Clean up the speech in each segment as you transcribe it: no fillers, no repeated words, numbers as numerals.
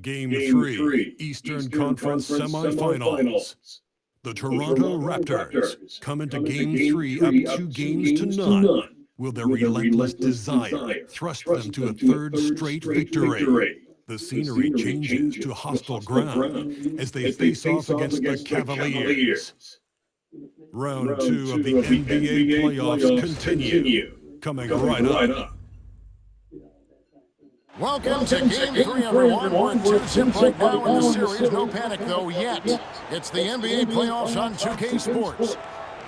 Game 3, Eastern Conference semifinals. The Toronto Raptors come into Game 3 up 2-0. Will their relentless desire thrust them to a third straight victory? The scenery changes to hostile ground as they face off against the Cavaliers. Round 2 of the NBA playoffs continue. Coming right up. Welcome to Game 3, everyone. We're 2-0 right now in the series. No panic, though, yet. It's the NBA playoffs on 2K Sports.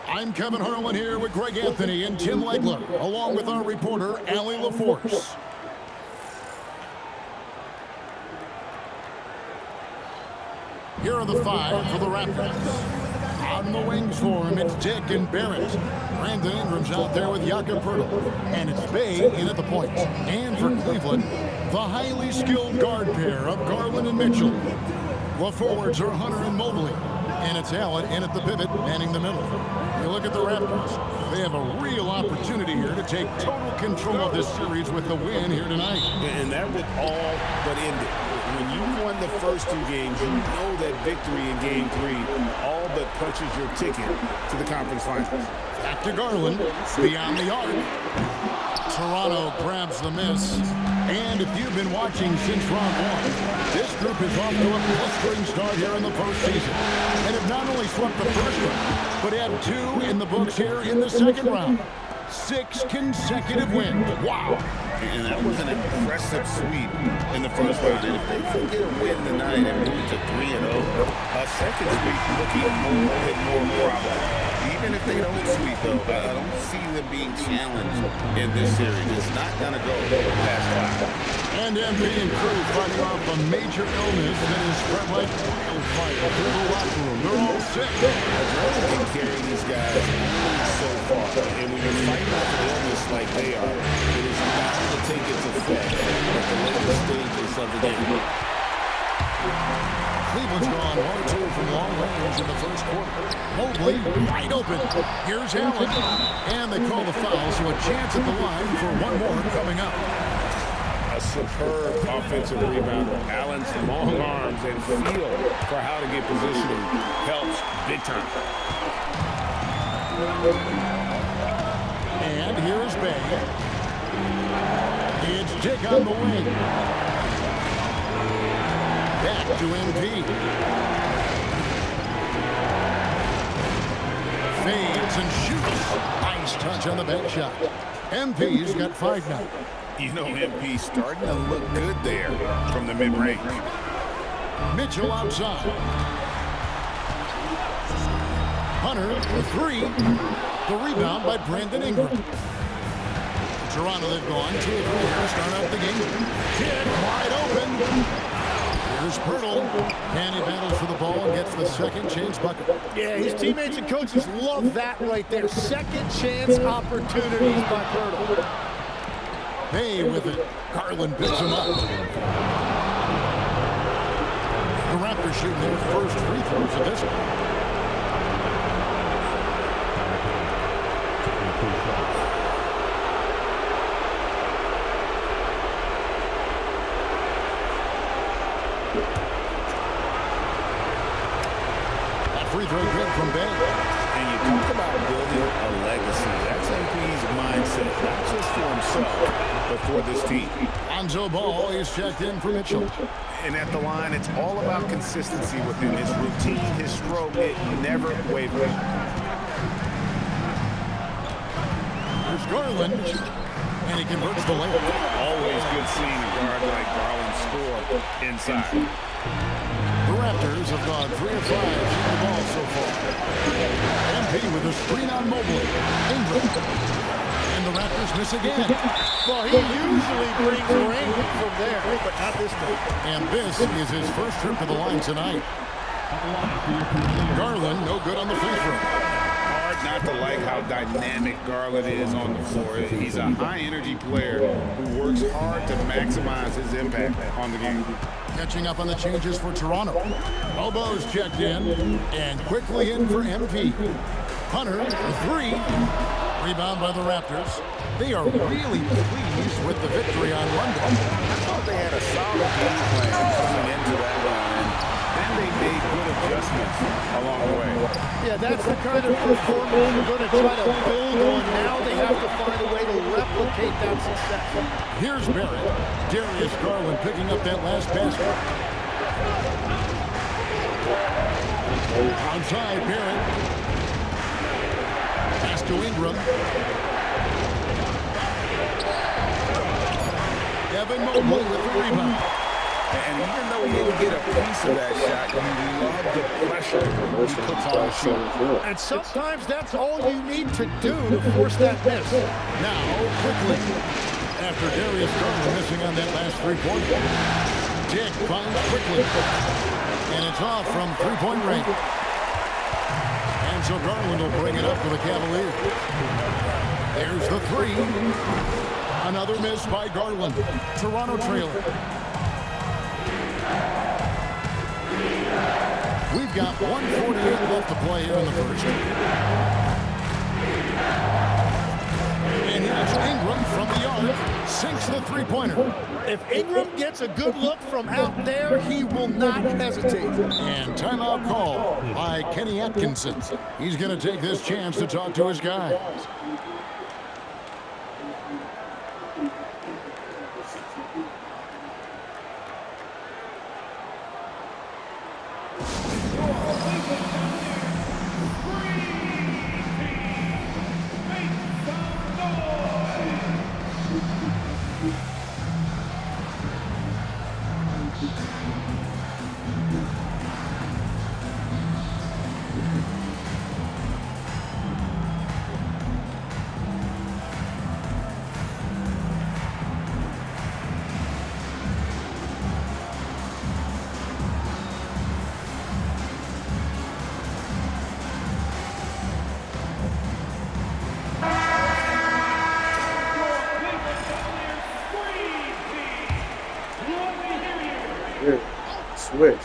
I'm Kevin Harlan here with Greg Anthony and Tim Legler, along with our reporter, Allie LaForce. Here are the five for the Raptors. On the wings for him, it's Dick and Barrett. Brandon Ingram's out there with Jakob Poeltl. And it's Bay in at the point. And for Cleveland, the highly skilled guard pair of Garland and Mitchell. The forwards are Hunter and Mobley. And it's Allen in at the pivot, manning the middle. You look at the Raptors. They have a real opportunity here to take total control of this series with the win here tonight. And that would all but end it. When you've won the first two games, you know that victory in Game 3 all but punches your ticket to the conference finals. Back to Garland, beyond the arc. Toronto grabs the miss. And if you've been watching since round 1, this group is off to a blistering start here in the postseason. And have not only swept the first round, but had 2 in the books here in the second round. 6 consecutive wins. Wow. And that was an impressive sweep in the first round. And if they can get a win tonight and move to 3-0, a second sweep looking more and more probable. Even if they don't sweep, though, I don't see them being challenged in this series. It's not going to go past 5. And MP and crew fighting off a major illness that is spread like wildfire through the locker room. They're all sick. Adrenaline can carry these guys so far. And when you're fighting off an illness like they are, it is bound to take its effect at the later stages of the game. Cleveland's gone 1-2 from long range in the first quarter. Mobley wide open. Here's Allen. And they call the foul, so a chance at the line for one more coming up. A superb offensive rebound. Allen's long arms and feel for how to get positioning helps big time. And here's Bay. It's Dick on the wing. Back to MP. Fades and shoots. Nice touch on the back shot. MP's got 5 now. You know, MP starting to look good there from the mid-range. Mitchell outside. Hunter for 3. The rebound by Brandon Ingram. Toronto, they've gone 2 of 3 here to start out the game. Kick wide open. Here's Poeltl. And he battles for the ball and gets the second chance bucket. Yeah, his teammates and coaches love that right there. Second chance opportunities by Poeltl. Bay with it. Garland picks him up. The Raptors shooting their first free throws of this one. Free throw good from Bay. And you talk about building a legacy. That's MP's mindset, not just for himself, but for this team. Lonzo Ball is checked in for Mitchell. And at the line, it's all about consistency with him. His routine, his stroke, it never wavers. There's Garland. And he converts the layup. Always good seeing a guard like Garland score inside. The Raptors have gone 3 of 5 shooting the ball so far. MP with a screen on Mobley. Ingram. And the Raptors miss again. Well, he usually brings rain from there, but not this time. And this is his first trip to the line tonight. Garland, no good on the free throw. Hard not to like how dynamic Garland is on the floor. He's a high-energy player who works hard to maximize his impact on the game. Catching up on the changes for Toronto. Elbows checked in, and quickly in for MP. Hunter, 3. Rebound by the Raptors. They are really pleased with the victory on Monday. I thought they had a solid game plan coming into Yeah, that's the kind of performance you're going to try to build on. Now they have to find a way to replicate that success. Here's Barrett. Darius Garland picking up that last basket. Outside, Barrett. Pass to Ingram. Evan Mobley with the rebound. And even though he didn't get a piece of that shot, you love the pressure he puts on the shooter. And sometimes that's all you need to do to force that miss. Now, quickly, after Darius Garland missing on that last three-pointer, Dick finds quickly, and it's off from three-point range. And so Garland will bring it up for the Cavaliers. There's the three. Another miss by Garland. Toronto trailer. We've got 1:48 left to play here in the first. And here's Ingram from the arc. Sinks the three-pointer. If Ingram gets a good look from out there, he will not hesitate. And timeout call by Kenny Atkinson. He's going to take this chance to talk to his guys. Switch.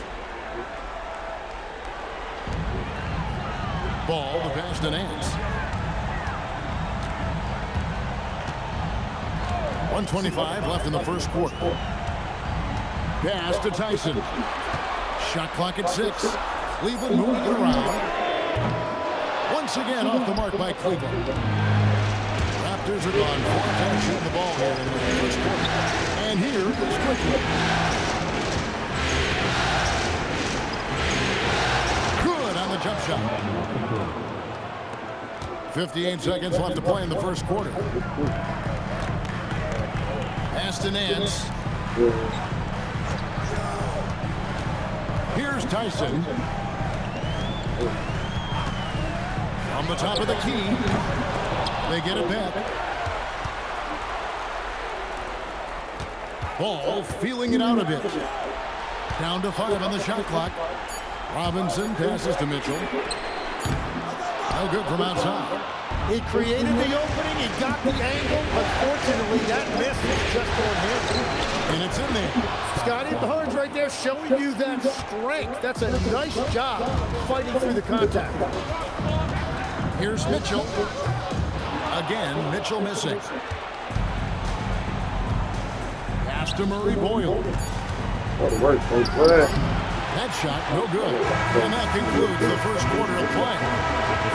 Ball, the pass to Nance. 1:25 left in the first quarter. Pass to Tyson. Shot clock at 6. Cleveland moving it around. Once again off the mark by Cleveland. Raptors are gone 4 times shooting the ball here in the first quarter. And here is Quickly. The jump shot. 58 seconds left to play in the first quarter. Pass to Nance. Here's Tyson. From the top of the key. They get it back. Ball feeling it out a bit. Down to 5 on the shot clock. Robinson passes to Mitchell. No good from outside. He created the opening. He got the angle. Unfortunately, that miss is just on him. And it's in there. Scotty Barnes right there showing you that strength. That's a nice job fighting through the contact. Here's Mitchell. Again, Mitchell missing. Pass to Murray Boyle. What work, boy. That shot, no good. And that concludes the first quarter of play.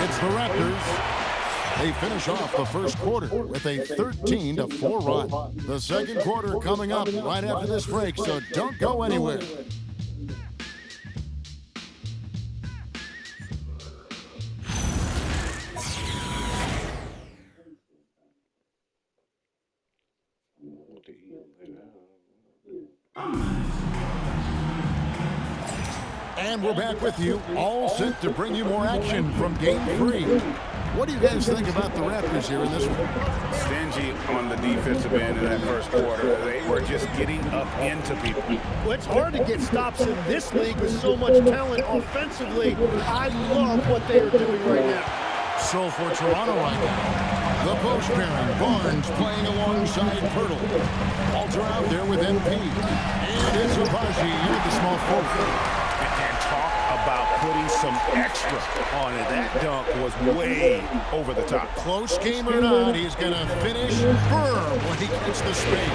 It's the Raptors. They finish off the first quarter with a 13-4 run. The second quarter coming up right after this break, so don't go anywhere. And we're back with you, all set to bring you more action from Game 3. What do you guys think about the Raptors here in this one? Stingy on the defensive end in that first quarter. They were just getting up into people. Well, it's hard to get stops in this league with so much talent offensively. I love what they are doing right now. So for Toronto right now, the post pairing, Barnes playing alongside Pirtle. Walter out there with MP. And it's Abaji in the small forward. Talk about putting some extra on it. That dunk was way over the top. Close game or not, he's going to finish firm when he gets the space.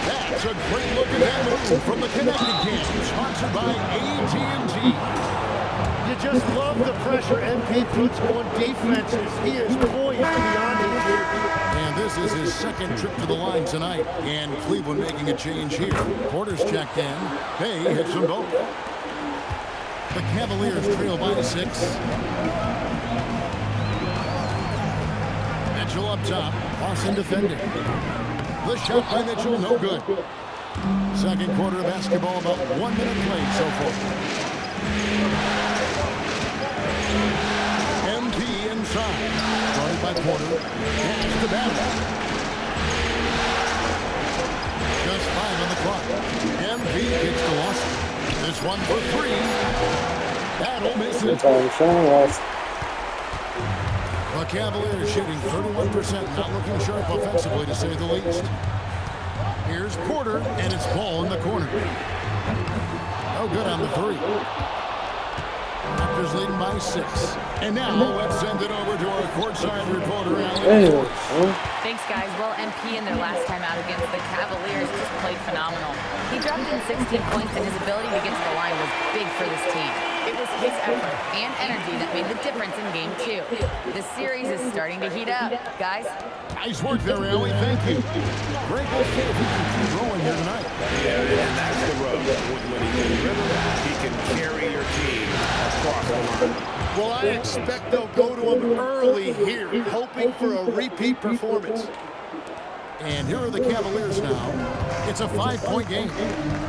That's a great look at that move from the Connected Game, sponsored by AT&T. You just love the pressure MP puts on defenses. He is poised beyond it here. And this is his second trip to the line tonight. And Cleveland making a change here. Porter's checked in. Bay hits them both. The Cavaliers trail by 6. Mitchell up top. Boston defending. The shot by Mitchell, no good. Second quarter of basketball, about 1 minute played so far. MP inside. Started by Porter. Pass to Battle. Just 5 on the clock. MP gets the loss. This one for 3. Battle misses. The Cavaliers shooting 31%, not looking sharp offensively to say the least. Here's Porter, and it's ball in the corner. No good on the 3. Raptors leading by 6. And now let's send it over to our courtside reporter, Allie. Thanks, guys. Well, MP in their last time out against the Cavaliers just played phenomenal. He dropped in 16 points, and his ability to get to the line was big for this team. It was his effort and energy that made the difference in Game 2. The series is starting to heat up, guys. Nice work there, Allie. Thank you. Great. We'll see if he can keep rolling here tonight. Yeah, and that's the rub. When he's in rhythm, he can carry your team across the line. Well, I expect they'll go to him early here, hoping for a repeat performance. And here are the Cavaliers now. It's a 5-point game.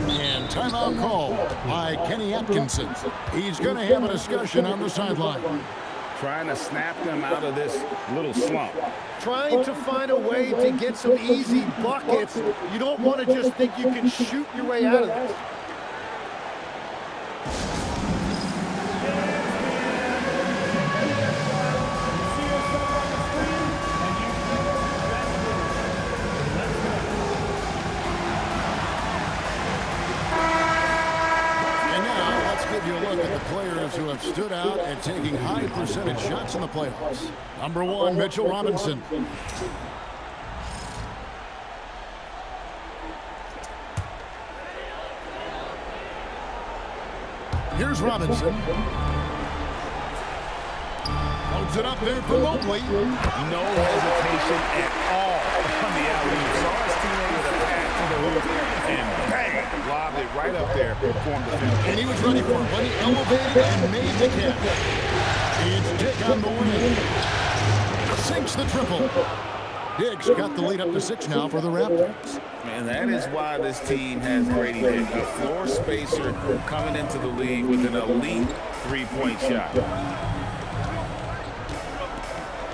And timeout call by Kenny Atkinson. He's going to have a discussion on the sideline. Trying to snap them out of this little slump. Trying to find a way to get some easy buckets. You don't want to just think you can shoot your way out of this. Who have stood out and taking high percentage shots in the playoffs. Number 1, Mitchell Robinson. Here's Robinson. Loads it up there for Mobley. No hesitation at all on the alley-oop. Saw his teammate with a pass to the hoop and bang, lobbed it right up there for him to finish. And he was ready for it when he elevated and made the catch. It's Dick on the wing. Sinks the triple. Dick's got the lead up to 6 now for the Raptors. Man, that is why this team has Grady Dick, a floor spacer coming into the league with an elite three-point shot.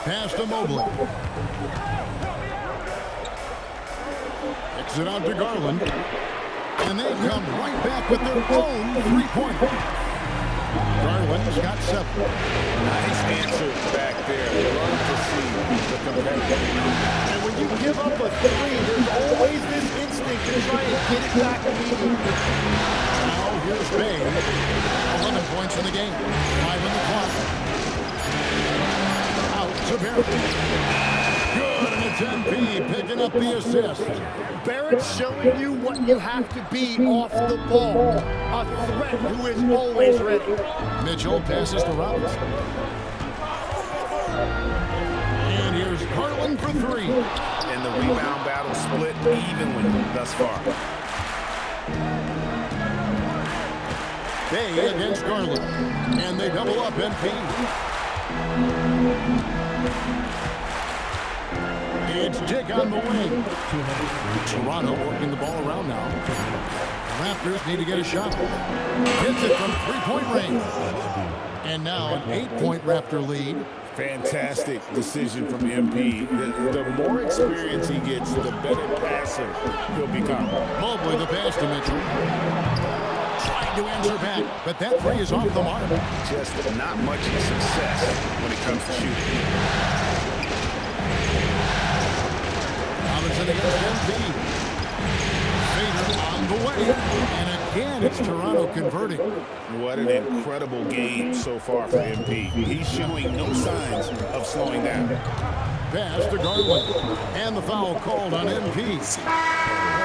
Pass to Mobley. Kicks it out to Garland. And they come right back with their own three-pointer. Garland's got 7. Nice answer back there. Love to see the competitive. And when you give up a 3, there's always this instinct to try and get it back immediately. Now here's Bay. 11 points in the game. 5 on the clock. Out to Barrett. Good, and it's MP picking up the assist. Barrett's showing you what you have to be off the ball. A threat who is always ready. Mitchell passes to Robinson. And here's Garland for 3. And the rebound battle split evenly thus far. Bay against Garland. And they double up MP. It's Dick on the wing. Toronto working the ball around now. Raptors need to get a shot. Hits it from 3-point range. And now an 8-point Raptor lead. Fantastic decision from MP. The more experience he gets, the better passer he'll become. Mobley the pass to Mitchell. Trying to answer back, but that 3 is off the mark. Just not much success when it comes to shooting. Robinson against MP. Fader on the way. And again, it's Toronto converting. What an incredible game so far for MP. He's showing no signs of slowing down. Pass to Garland. And the foul called on MP.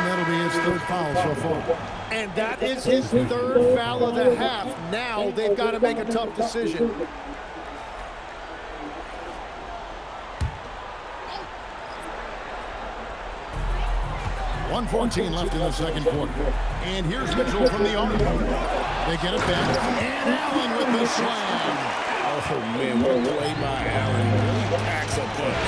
And that'll be his third foul so far. And that is his third foul of the half. Now they've got to make a tough decision. .114 left in the second quarter. And here's Mitchell from the arc. They get it back. And Allen with the slam. Oh, man, what a play by Allen. Really packs a punch.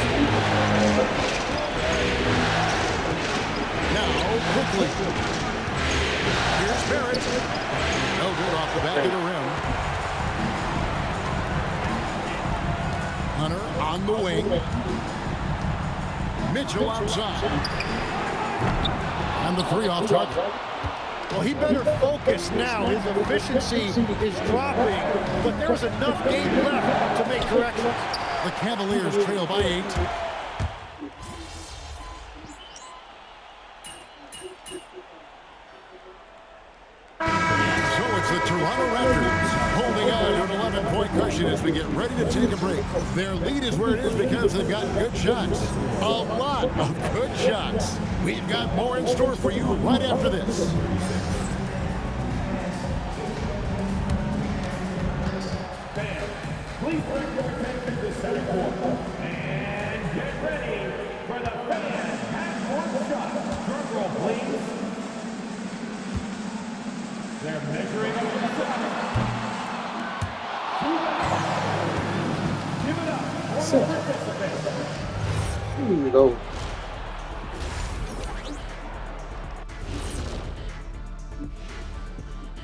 Now, quickly. Here's Barrett. No good off the back of the rim. Hunter on the wing. Mitchell outside. And the three off target. Well, he better focus now. His efficiency is dropping, but there's enough game left to make corrections. The Cavaliers trail by 8. So it's the Toronto Raptors holding on to an 11-point cushion as we get ready to take a break. Their lead is where it is because they've got good shots. A lot of good shots. We've got more in store for you right after this. Please bring your attention to center court and get ready for the fan half-court shot. Drum roll, please. They're measuring up the shot. Give it up for the participants. Here we go.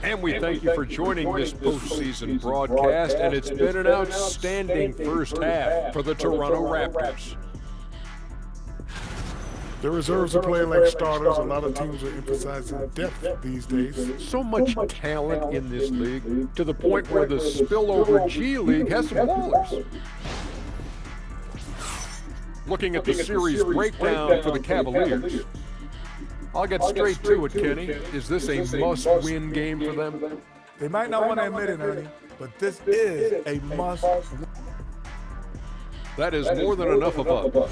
And we thank you for joining this postseason broadcast, and it's been an outstanding first half for the Toronto Raptors. The reserves are playing like starters. A lot of teams are emphasizing depth these days. So much talent in this league, to the point where the spillover G League has some ballers. Looking at the series breakdown for the Cavaliers, I'll get straight to it, Kenny. Is this a must-win game for them? They might not want to admit it, Ernie, but this is a must. That is more than enough of a.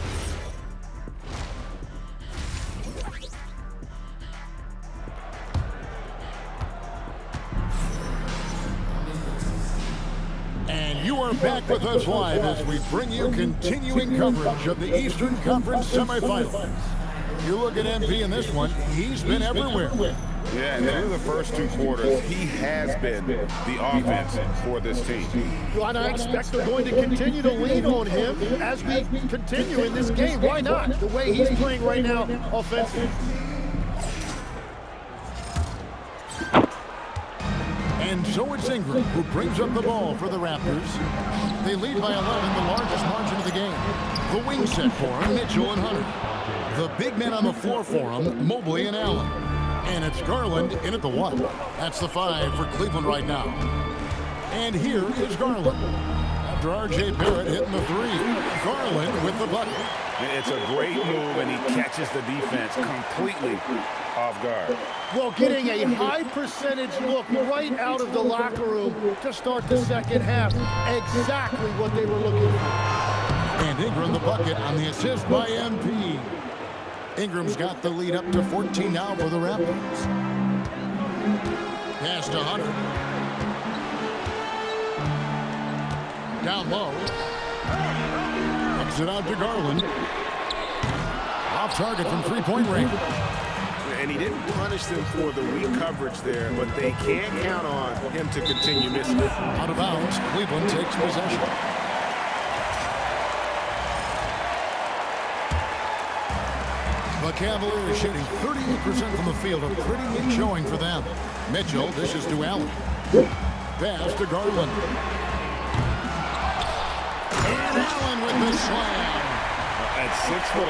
And you are back with us live as we bring you continuing coverage of the Eastern Conference semifinals. You look at MP in this one, he's been everywhere. Yeah, and through the first two quarters, he has been the offense for this team. And I expect they're going to continue to lean on him as we continue in this game. Why not? The way he's playing right now offensively. And so it's Ingram who brings up the ball for the Raptors. They lead by 11, the largest margin of the game. The wing set for him, Mitchell and Hunter. The big men on the floor for him, Mobley and Allen. And it's Garland in at the 1. That's the 5 for Cleveland right now. And here is Garland. After R.J. Barrett hitting the 3, Garland with the bucket. It's a great move, and he catches the defense completely off guard. Well, getting a high percentage look right out of the locker room to start the second half. Exactly what they were looking for. And Ingram the bucket on the assist by MP. Ingram's got the lead up to 14 now for the Raptors. Pass to Hunter. Down low. Kicks it out to Garland. Off target from three-point range. And he didn't punish them for the weak coverage there, but they can't count on him to continue missing it. Out of bounds, Cleveland takes possession. The Cavaliers shooting 38% from the field, a pretty neat showing for them. Mitchell dishes to Allen. Pass to Garland. And Allen with the slam. At 6'11",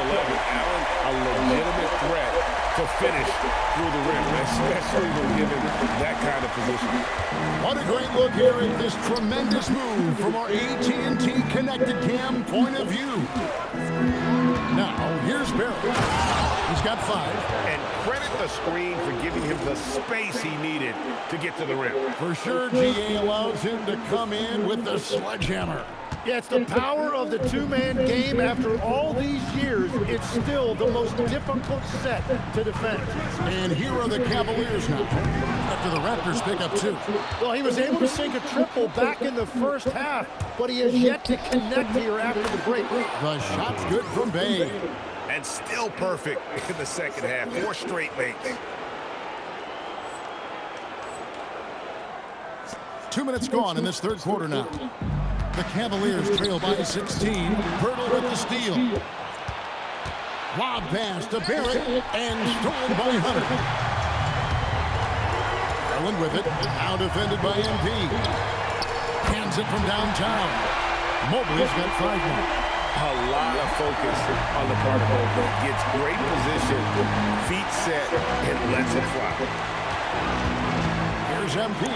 Allen, a legitimate threat to finish through the rim, especially when given that kind of position. What a great look here at this tremendous move from our AT&T Connected Cam point of view. Now, here's Barrett. He's got 5. And credit the screen for giving him the space he needed to get to the rim. For sure, GA allows him to come in with the sledgehammer. Yeah, it's the power of the two-man game. After all these years, it's still the most difficult set to defend. And here are the Cavaliers now, after the Raptors pick up 2. Well, he was able to sink a triple back in the first half, but he has yet to connect here after the break. The shot's good from Bay. And still perfect in the second half. 4 straight makes. 2 minutes gone in this third quarter now. The Cavaliers trail by 16. Pirtle with the steal. Lob pass to Barrett and stolen by Hunter. Garland with it. Now defended by MP. Hands it from downtown. Mobley's got 5 now. A lot of focus on the part of Mobley. Gets great position, feet set, and lets it fly. Here's MP.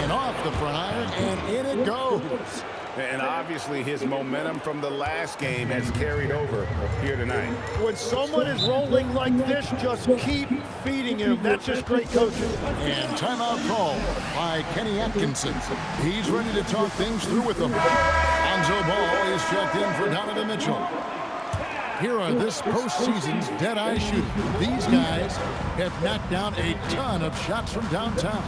And off the front iron, and in it goes. And obviously his momentum from the last game has carried over here tonight. When someone is rolling like this, just keep feeding him. That's just great coaching. And timeout call by Kenny Atkinson. He's ready to talk things through with them. Lonzo Ball is checked in for Donovan Mitchell. Here are this postseason's dead-eye shooters. These guys have knocked down a ton of shots from downtown.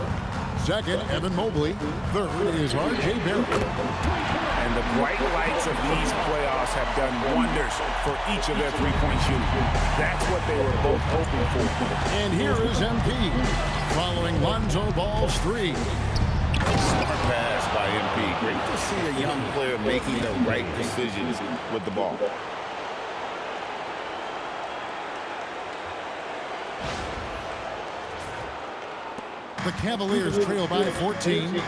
Second, Evan Mobley. Third is R.J. Barrett. And the bright lights of these playoffs have done wonders for each of their three-point shooting. That's what they were both hoping for. And here is MP, following Lonzo Ball's 3. Smart pass by MP. Great to see a young player making the right decisions with the ball. The Cavaliers trail by 14.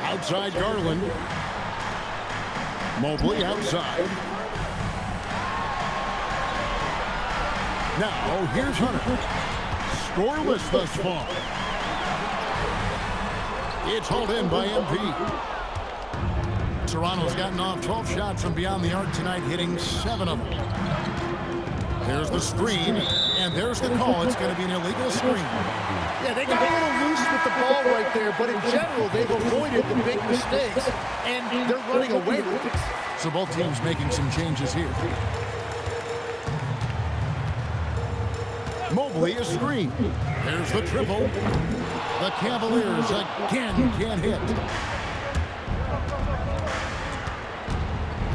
Outside Garland. Mobley outside. Now, here's Hunter. Scoreless thus far. It's hauled in by MP. Toronto's gotten off 12 shots from beyond the arc tonight, hitting 7 of them. There's the screen, and there's the call. It's going to be an illegal screen. Yeah, they got a little loose with the ball right there, but in general, they've avoided the big mistakes, and they're running away with it. So both teams making some changes here. Mobley is screened. There's the triple. The Cavaliers again can't hit.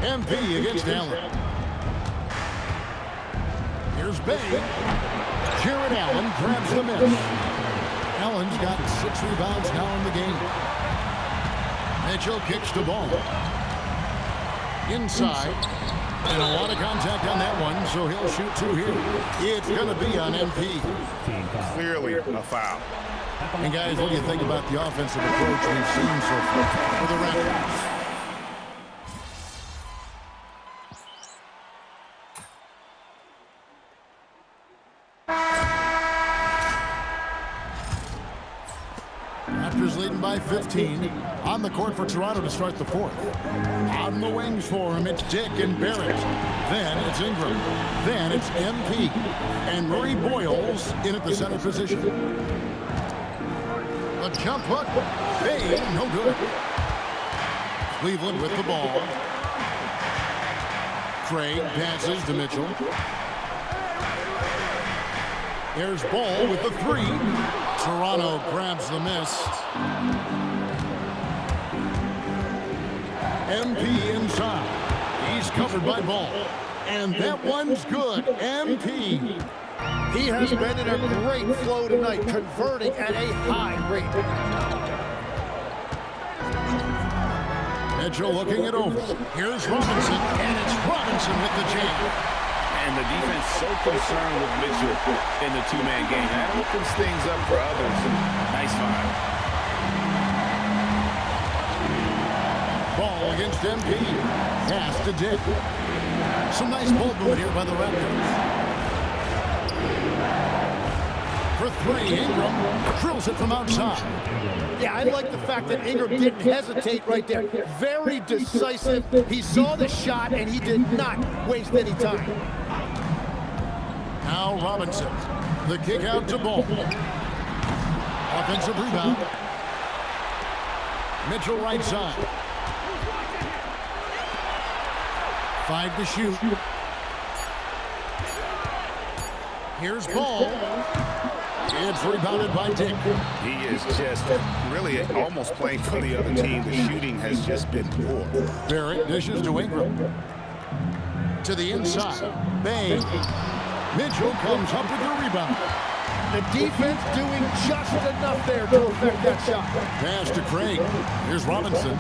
MP against Allen. Here's Bay. Jared Allen grabs the miss. Allen's got 6 rebounds now in the game. Mitchell kicks the ball. Inside. And a lot of contact on that one, so he'll shoot 2 here. It's going to be on MP. Clearly a foul. And guys, what do you think about the offensive approach we've seen so far for the Raptors? Raptors leading by 15. On the court for Toronto to start the fourth. On the wings for him, it's Dick and Barrett. Then it's Ingram. Then it's MP. And Murray Boyles in at the center position. A jump hook. Bay, no good. Cleveland with the ball. Craig passes to Mitchell. There's Ball with the 3. Toronto grabs the miss. MP inside. He's covered by Ball. And that one's good. MP. He has been in a great flow tonight, converting at a high rate. Mitchell looking it over. Here's Robinson, and it's Robinson with the jam. And the defense so concerned with Mitchell in the two-man game. That opens things up for others. Nice find. Ball against MP. Pass to Dick. Some nice ball movement here by the Raptors. For 3, Ingram drills it from outside. Yeah, I like the fact that Ingram didn't hesitate right there. Very decisive. He saw the shot, and he did not waste any time. Now Robinson. The kick out to Ball. Offensive rebound. Mitchell right side. 5 to shoot. Here's Ball. It's rebounded by Dick. He is just really almost playing for the other team. The shooting has just been poor. Barrett dishes to Ingram. To the inside. Bay. Mitchell comes up with the rebound. The defense doing just enough there to affect that shot. Pass to Craig. Here's Robinson.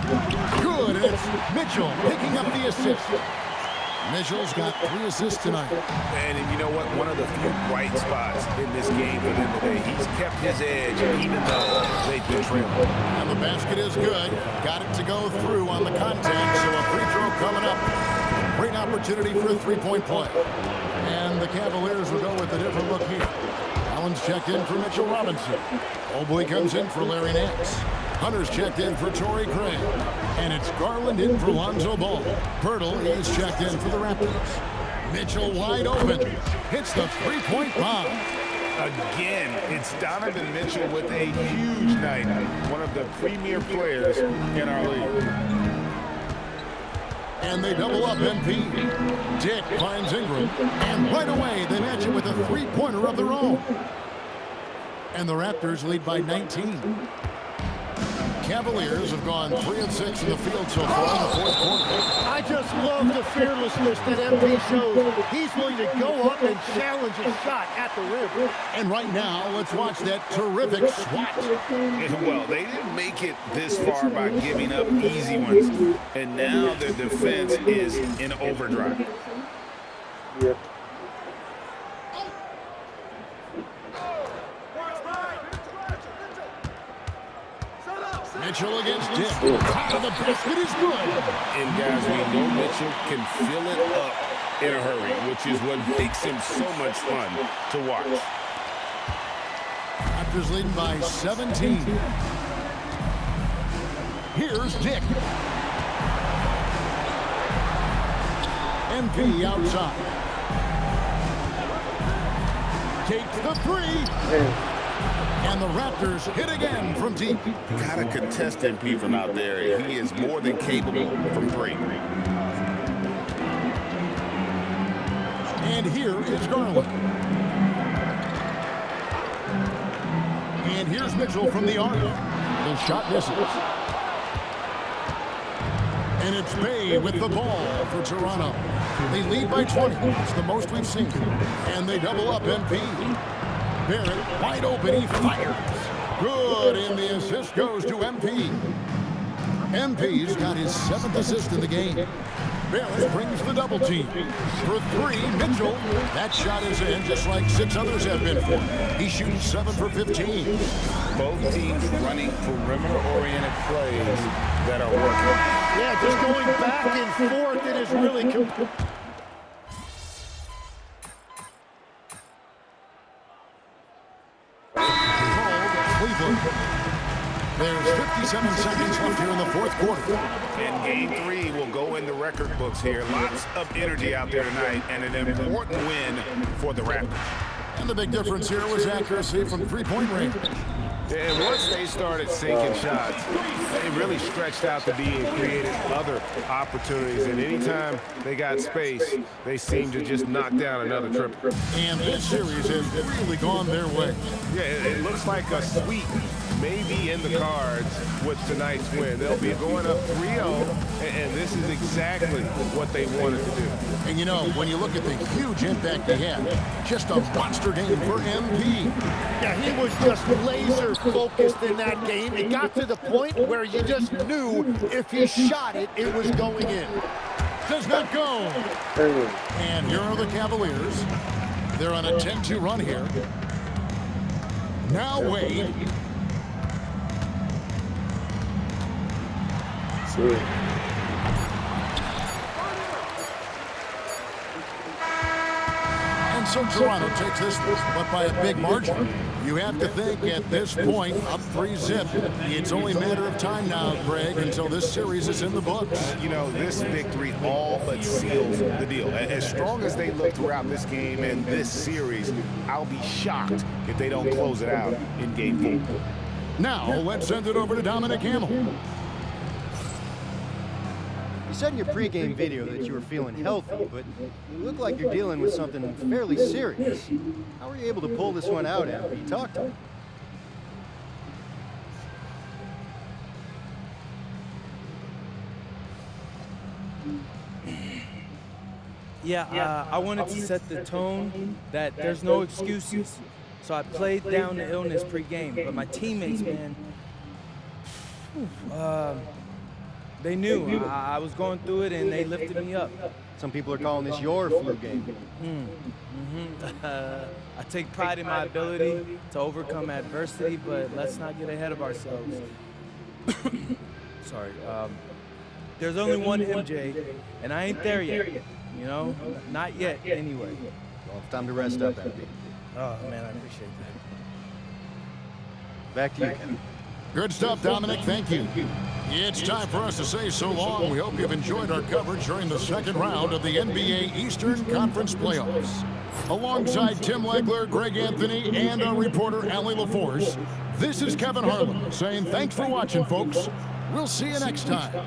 Good, and it's Mitchell picking up the assist. Mitchell's got 3 assists tonight. And you know what? One of the few bright spots in this game for them today. He's kept his edge even though they've been trailing. And the basket is good. Got it to go through on the contact, so a free throw coming up. Great opportunity for a three-point play. And the Cavaliers will go with a different look here. Allen's checked in for Mitchell Robinson. Mobley comes in for Larry Nance. Hunter's checked in for Torrey Craig. And it's Garland in for Lonzo Ball. Pirtle is checked in for the Raptors. Mitchell wide open. Hits the three-point bomb. Again, it's Donovan Mitchell with a huge night. One of the premier players in our league. And they double up MP. Dick finds Ingram. And right away, they match it with a three-pointer of their own. And the Raptors lead by 19. Cavaliers have gone 3 of 6 in the field so far in the fourth quarter. I just love the fearlessness that MP shows. He's willing to go up and challenge a shot at the rim. And right now, let's watch that terrific swat. Well, they didn't make it this far by giving up easy ones. And now their defense is in overdrive. Yep. Mitchell against Dick. The basket is good. And guys, we know Mitchell can fill it up in a hurry, which is what makes him so much fun to watch. Raptors leading by 17. Here's Dick. MP outside. Takes the three. And the Raptors hit again from deep. Got to contest MP from out there. He is more than capable from 3. And here is Garland. And here's Mitchell from the arc. The shot misses. And it's Bay with the ball for Toronto. They lead by 20. It's the most we've seen. And they double up MP. Barrett wide open, he fires. Good, and the assist goes to MP. MP's got his 7th assist in the game. Barrett brings the double team. For 3, Mitchell. That shot is in just like 6 others have been for. He shoots 7 for 15. Both teams running perimeter-oriented plays that are working. Yeah, just going back and forth, it is really... There's 57 seconds left here in the fourth quarter. And game 3 will go in the record books here. Lots of energy out there tonight and an important win for the Raptors. And the big difference here was accuracy from three-point range. And once they started sinking shots, they really stretched out the D and created other opportunities. And anytime they got space, they seemed to just knock down another triple. And this series has really gone their way. Yeah, it looks like a sweep maybe in the cards with tonight's win. They'll be going up 3-0, and this is exactly what they wanted to do. And you know, when you look at the huge impact he had, just a monster game for MP. Yeah, he was just laser focused in that game. It got to the point where you just knew if he shot it, it was going in. Does not go. And here are the Cavaliers. They're on a 10-2 run here. Now Wade. And so Toronto takes this, but by a big margin. You have to think at this point, up 3-zip. It's only a matter of time now, Greg, until this series is in the books. You know, this victory all but seals the deal. As strong as they look throughout this game and this series, I'll be shocked if they don't close it out in game 4. Now, let's send it over to Dominic Hamill. You said in your pregame video that you were feeling healthy, but you look like you're dealing with something fairly serious. How were you able to pull this one out, MP? Talk to me. Yeah, I wanted to set the tone that there's no excuses. So I played down the illness pregame, but my teammates, man, they knew I was going through it, and they lifted me up. Some people are calling this your flu game. I take pride in my ability to overcome adversity, but let's not get ahead of ourselves. Sorry. There's only one MJ, and I ain't there yet. You know, not yet, anyway. Well, it's time to rest up, MP. Oh, man, I appreciate that. Back to you, Kevin. Good stuff, Dominic. Thank you. It's time for us to say so long. We hope you've enjoyed our coverage during the second round of the NBA Eastern Conference Playoffs. Alongside Tim Legler, Greg Anthony, and our reporter, Allie LaForce, this is Kevin Harlan saying thanks for watching, folks. We'll see you next time.